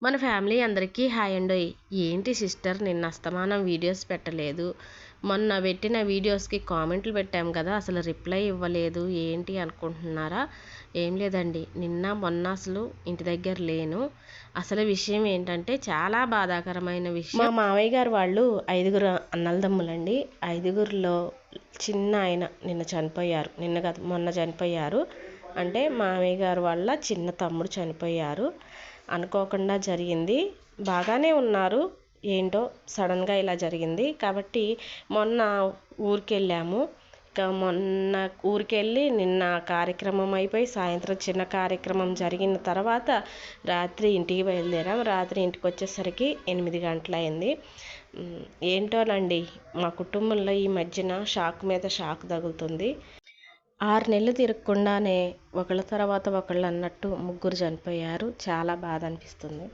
మన ఫ్యామిలీ అందరికీ హాయ్ అండి. ఏంటి సిస్టర్ నిన్న అస్తమానం వీడియోస్ పెట్టలేదు, మొన్న పెట్టిన వీడియోస్కి కామెంట్లు పెట్టాం కదా, అసలు రిప్లై ఇవ్వలేదు ఏంటి అనుకుంటున్నారా? ఏం లేదండి, నిన్న మొన్న అసలు ఇంటి దగ్గర లేను. అసలు విషయం ఏంటంటే చాలా బాధాకరమైన విషయం. మా మావయ్య గారు వాళ్ళు 5 అన్నలదమ్ములండి. 5లో చిన్న ఆయన నిన్న చనిపోయారు. నిన్న కాదు మొన్న చనిపోయారు. అంటే మావయ్య గారు వాళ్ళ చిన్న తమ్ముడు చనిపోయారు. అనుకోకుండా జరిగింది. బాగానే ఉన్నారు, ఏంటో సడన్గా ఇలా జరిగింది. కాబట్టి మొన్న ఊరికెళ్ళాము. మొన్న ఊరికెళ్ళి నిన్న కార్యక్రమం అయిపోయి సాయంత్రం చిన్న కార్యక్రమం జరిగిన తర్వాత రాత్రి ఇంటికి బయలుదేరాం. రాత్రి ఇంటికి వచ్చేసరికి 8 గంటలైంది. ఏంటోనండి, మా కుటుంబంలో ఈ మధ్యన షాక్ మీద షాక్ తగులుతుంది. 6 నెలలు తిరగకుండానే ఒకళ్ళ తర్వాత ఒకళ్ళు అన్నట్టు 3 చనిపోయారు. చాలా బాధ అనిపిస్తుంది.